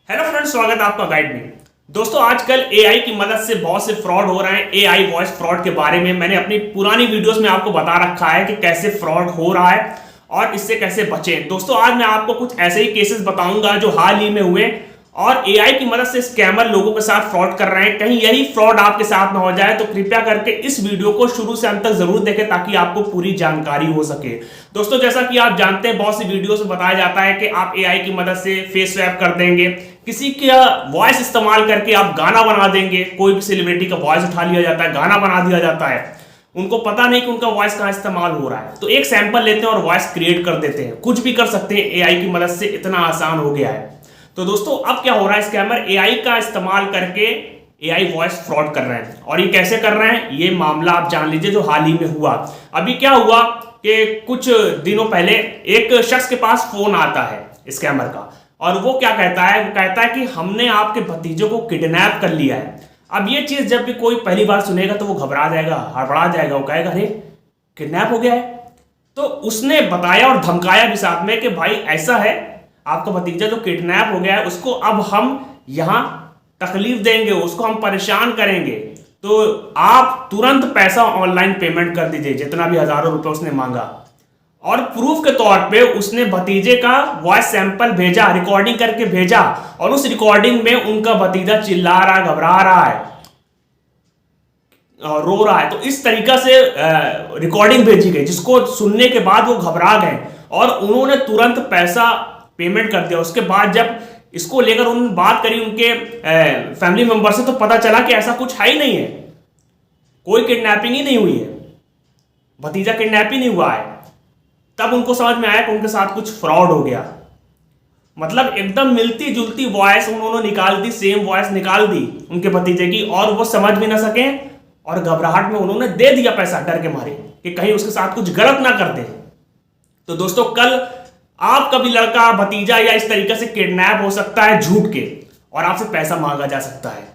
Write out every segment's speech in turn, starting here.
Hello friends, स्वागत है आपका गाइड में। दोस्तों, आजकल एआई की मदद से बहुत से फ्रॉड हो रहे हैं। एआई वॉइस फ्रॉड के बारे में मैंने अपनी पुरानी वीडियोस में आपको बता रखा है कि कैसे फ्रॉड हो रहा है और इससे कैसे बचें। दोस्तों, आज मैं आपको कुछ ऐसे ही केसेस बताऊंगा जो हाल ही में हुए और एआई की मदद से स्कैमर लोगों के साथ फ्रॉड कर रहे हैं। कहीं यही फ्रॉड आपके साथ ना हो जाए तो कृपया करके इस वीडियो को शुरू से अंत तक जरूर देखें ताकि आपको पूरी जानकारी हो सके। दोस्तों, जैसा कि आप जानते हैं, बहुत सी वीडियोस में बताया जाता है कि आप एआई की मदद से फेस स्वैप कर देंगे, किसी का वॉइस इस्तेमाल करके आप गाना बना देंगे। कोई भी सेलिब्रिटी का वॉइस उठा लिया जाता है, गाना बना दिया जाता है, उनको पता नहीं कि उनका वॉइस कहां इस्तेमाल हो रहा है। तो एक सैंपल लेते हैं और वॉइस क्रिएट कर देते हैं। कुछ भी कर सकते हैं एआई की मदद से, इतना आसान हो गया है। तो दोस्तों, अब क्या हो रहा है, स्कैमर एआई का इस्तेमाल करके एआई वॉइस फ्रॉड कर रहे हैं। और ये कैसे कर रहे हैं, ये मामला आप जान लीजिए जो हाल ही में हुआ। अभी क्या हुआ कि कुछ दिनों पहले एक शख्स के पास फोन आता है स्कैमर का, और वो क्या कहता है, वो कहता है कि हमने आपके भतीजे को किडनैप कर लिया है। अब ये चीज जब भी कोई पहली बार सुनेगा तो वो घबरा जाएगा, हड़बड़ा जाएगा, वो कहेगा अरे किडनैप हो गया है। तो उसने बताया और धमकाया भी साथ में कि भाई ऐसा है, आपका भतीजा जो किडनैप हो गया है उसको अब हम यहां तकलीफ देंगे, उसको हम परेशान करेंगे, तो आप तुरंत पैसा ऑनलाइन पेमेंट कर दीजिए, जितना भी हजारों रुपए उसने मांगा। और प्रूफ के तौर पे उसने भतीजे का वॉइस सैंपल भेजा, रिकॉर्डिंग करके भेजा, और उस रिकॉर्डिंग में उनका भतीजा चिल्ला रहा है, घबरा रहा है, रो रहा है। तो इस तरीका से रिकॉर्डिंग भेजी गई, जिसको सुनने के बाद वो घबरा गए और उन्होंने तुरंत पैसा पेमेंट कर दिया। उसके बाद जब इसको लेकर उन्होंने बात करी उनके फैमिली मेंबर से, तो पता चला कि ऐसा कुछ है ही नहीं है, कोई किडनैपिंग ही नहीं हुई है, भतीजा किडनैप ही नहीं हुआ है। तब उनको समझ में आया कि उनके साथ कुछ फ्रॉड हो गया। मतलब एकदम मिलती जुलती वॉइस उन्होंने निकाल दी, सेम वॉइस निकाल दी उनके भतीजे की, और वो समझ भी ना सके, और घबराहट में उन्होंने दे दिया पैसा डर के मारे कि कहीं उसके साथ कुछ गलत ना कर दे। तो दोस्तों, कल आपका भी लड़का, भतीजा या इस तरीके से किडनैप हो सकता है झूठ के, और आपसे पैसा मांगा जा सकता है।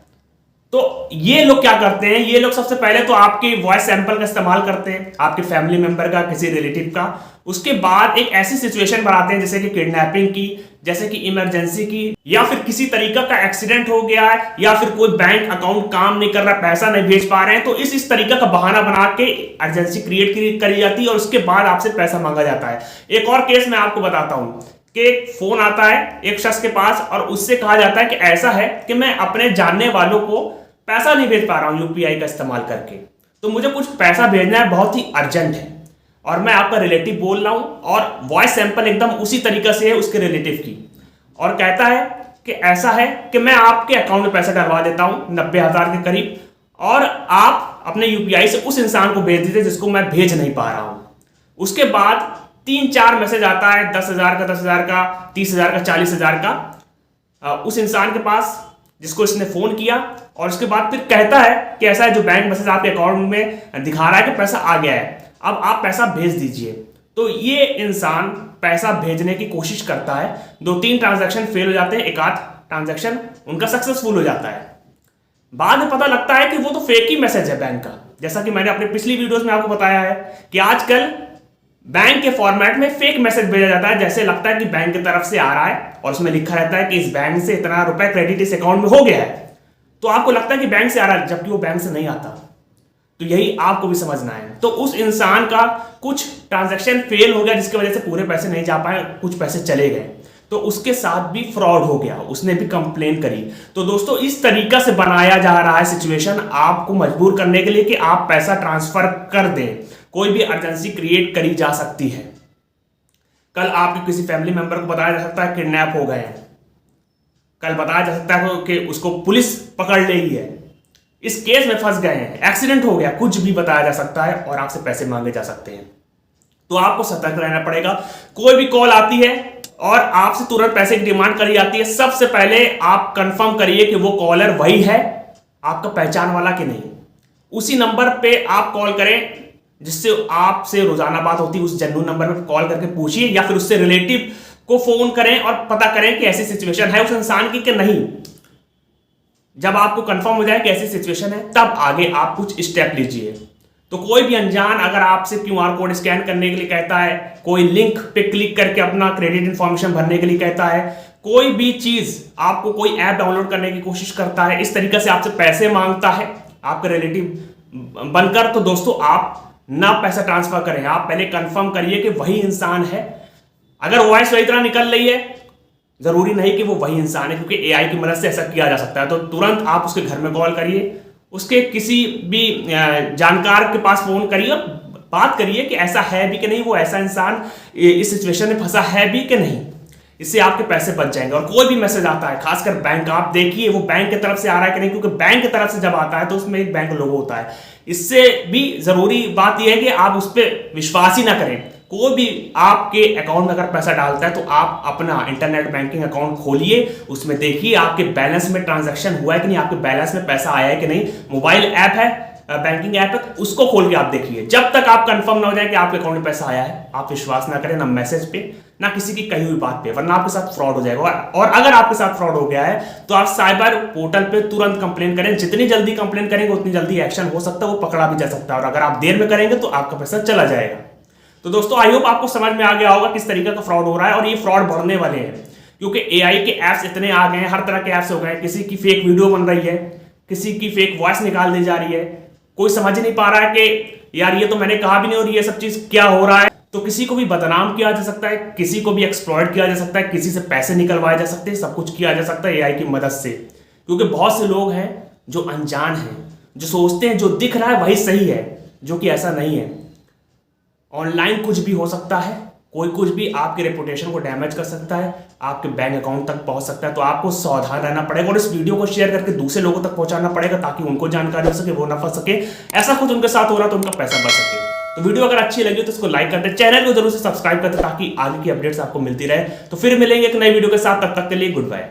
तो ये लोग क्या करते हैं, ये लोग सबसे पहले तो आपके वॉइस सैंपल का इस्तेमाल करते हैं, आपके फैमिली मेंबर का, किसी रिलेटिव का। उसके बाद एक ऐसी सिचुएशन बनाते हैं जैसे कि किडनैपिंग की, जैसे कि इमरजेंसी की, या फिर किसी तरीका का एक्सीडेंट हो गया है, या फिर कोई बैंक अकाउंट काम नहीं कर रहा, पैसा नहीं भेज पा रहे हैं, तो इस तरीका का बहाना बना के अर्जेंसी क्रिएट करी जाती है और उसके बाद आपसे पैसा मांगा जाता है। एक और केस मैं आपको बताता हूं कि एक फोन आता है एक शख्स के पास और उससे कहा जाता है कि ऐसा है कि मैं अपने जानने वालों को पैसा नहीं भेज पा रहा हूं यूपीआई का इस्तेमाल करके, तो मुझे कुछ पैसा भेजना है, बहुत ही अर्जेंट है, और मैं आपका रिलेटिव बोल रहा हूं, और वॉइस सैंपल एकदम उसी तरीके से है उसके रिलेटिव की, और कहता है कि ऐसा है कि मैं आपके अकाउंट में पैसा डलवा देता हूं 90,000 के करीब, और आप अपने यूपीआई से उस इंसान को भेज दीजिए जिसको मैं भेज नहीं पा रहा हूं। उसके बाद 3-4 मैसेज आता है, 10,000 का, 10,000 का, 30,000 का, 40,000 का, उस इंसान के पास जिसको इसने फोन किया, और उसके बाद फिर कहता है कि ऐसा है, जो बैंक मैसेज आपके अकाउंट में दिखा रहा है कि पैसा आ गया है, अब आप पैसा भेज दीजिए। तो ये इंसान पैसा भेजने की कोशिश करता है, 2-3 ट्रांजैक्शन फेल हो जाते हैं, एक आध ट्रांजैक्शन उनका सक्सेसफुल हो जाता है। बाद में पता लगता है कि वो तो फेक ही मैसेज है बैंक का। जैसा कि मैंने अपने पिछली वीडियोस में आपको बताया है कि आजकल बैंक के फॉर्मेट में फेक मैसेज भेजा जाता है, जैसे लगता है कि बैंक की तरफ से आ रहा है और उसमें लिखा रहता है कि इस बैंक से इतना रुपए क्रेडिट इस अकाउंट में हो गया है, तो आपको लगता है कि बैंक से आ रहा है, जबकि वो बैंक से नहीं आता। तो यही आपको भी समझना है। तो उस इंसान का कुछ ट्रांजैक्शन फेल हो गया जिसकी वजह से पूरे पैसे नहीं जा पाए, कुछ पैसे चले गए, तो उसके साथ भी फ्रॉड हो गया, उसने भी कंप्लेन करी। तो दोस्तों, इस तरीका से बनाया जा रहा है सिचुएशन आपको मजबूर करने के लिए कि आप पैसा ट्रांसफर कर दें, कोई भी अर्जेंसी क्रिएट करी जा सकती है। कल आपके किसी फैमिली मेंबर को बताया जा सकता है किडनैप हो गए हैं, कल बताया जा सकता है कि उसको पुलिस पकड़ ले ही है, इस केस में फंस गए हैं, एक्सीडेंट हो गया, कुछ भी बताया जा सकता है और आपसे पैसे मांगे जा सकते हैं। तो आपको सतर्क रहना पड़ेगा। कोई भी कॉल आती है और आपसे तुरंत पैसे की डिमांड करी जाती है, सबसे पहले आप कंफर्म करिए कि वो कॉलर वही है, आपका पहचान वाला कि नहीं। उसी नंबर पे आप कॉल करें जिससे आपसे रोजाना बात होती है, उस जेन्युइन नंबर पे कॉल करके पूछिए, या फिर उससे रिलेटिव को फोन करें और पता करें कि ऐसी सिचुएशन है उस इंसान की कि नहीं। जब आपको कंफर्म हो जाए कि ऐसी सिचुएशन है, तब आगे आप कुछ स्टेप लीजिए। तो कोई भी अनजान अगर आपसे क्यूआर कोड स्कैन करने के लिए कहता है, कोई लिंक पे क्लिक करके अपना क्रेडिट इंफॉर्मेशन भरने के लिए कहता है, कोई भी चीज आपको कोई ऐप डाउनलोड करने की कोशिश करता है, इस तरीके से आपसे पैसे मांगता है आपका रिलेटिव बनकर, तो दोस्तों आप ना पैसा ट्रांसफर करें। आप पहले कंफर्म करिए कि वही इंसान है। अगर वॉइस वही तरह निकल रही है, जरूरी नहीं कि वो वही इंसान है, क्योंकि एआई की मदद से ऐसा किया जा सकता है। तो तुरंत आप उसके घर में कॉल करिए, उसके किसी भी जानकार के पास फोन करिए, बात करिए कि ऐसा है भी कि नहीं, वो ऐसा इंसान इस सिचुएशन में फंसा है भी कि नहीं। इससे आपके पैसे बच जाएंगे। और कोई भी मैसेज आता है, खासकर बैंक, आप देखिए वो बैंक की तरफ से आ रहा है कि नहीं, क्योंकि बैंक की तरफ से जब आता है तो उसमें एक बैंक लोगो होता है। इससे भी जरूरी बात यह है कि आप उस पर विश्वास ही ना करें। कोई भी आपके अकाउंट में अगर पैसा डालता है तो आप अपना इंटरनेट बैंकिंग अकाउंट खोलिए, उसमें देखिए आपके बैलेंस में ट्रांजैक्शन हुआ है कि नहीं, आपके बैलेंस में पैसा आया है कि नहीं। मोबाइल ऐप है, बैंकिंग ऐप है, उसको खोल के आप देखिए। जब तक आप कंफर्म ना हो जाए कि आपके अकाउंट में पैसा आया है, आप विश्वास ना करें, ना मैसेज पे, ना किसी की कही हुई बात पे, वरना आपके साथ फ्रॉड हो जाएगा। और अगर आपके साथ फ्रॉड हो गया है तो आप साइबर पोर्टल पे तुरंत कंप्लेन करें। जितनी जल्दी कंप्लेन करेंगे उतनी जल्दी एक्शन हो सकता है, वो पकड़ा भी जा सकता है। और अगर आप देर में करेंगे तो आपका पैसा चला जाएगा। तो दोस्तों आई होप आपको समझ में आ गया होगा किस तरीके का फ्रॉड हो रहा है, और ये फ्रॉड बढ़ने वाले हैं, क्योंकि एआई के ऐप्स इतने आ गए हैं, हर तरह के ऐप्स हो गए हैं। किसी की फेक वीडियो बन रही है, किसी की फेक वॉइस निकाल दी जा रही है, कोई समझ नहीं पा रहा है कि यार ये तो मैंने कहा भी नहीं और ये सब चीज क्या हो रहा है। तो किसी को भी बदनाम किया जा सकता है, किसी को भी एक्सप्लॉइट किया जा सकता है, किसी से पैसे निकलवाए जा सकते हैं, सब कुछ किया जा सकता है एआई की मदद से। क्योंकि बहुत से लोग हैं जो अनजान हैं, जो सोचते हैं जो दिख रहा है वही सही है, जो कि ऐसा नहीं है। ऑनलाइन कुछ भी हो सकता है, कोई कुछ भी आपके रेपुटेशन को डैमेज कर सकता है, आपके बैंक अकाउंट तक पहुंच सकता है। तो आपको सावधान रहना पड़ेगा और इस वीडियो को शेयर करके दूसरे लोगों तक पहुंचाना पड़ेगा, ताकि उनको जानकारी हो सके, वो ना फंस सके। ऐसा कुछ उनके साथ हो रहा तो उनका पैसा बच सके। तो वीडियो अगर अच्छी लगी तो इसको लाइक कर दे, चैनल को जरूर से सब्सक्राइब कर दे, ताकि आगे की अपडेट्स आपको मिलती रहे। तो फिर मिलेंगे एक नई वीडियो के साथ, तब तक के लिए गुड बाय।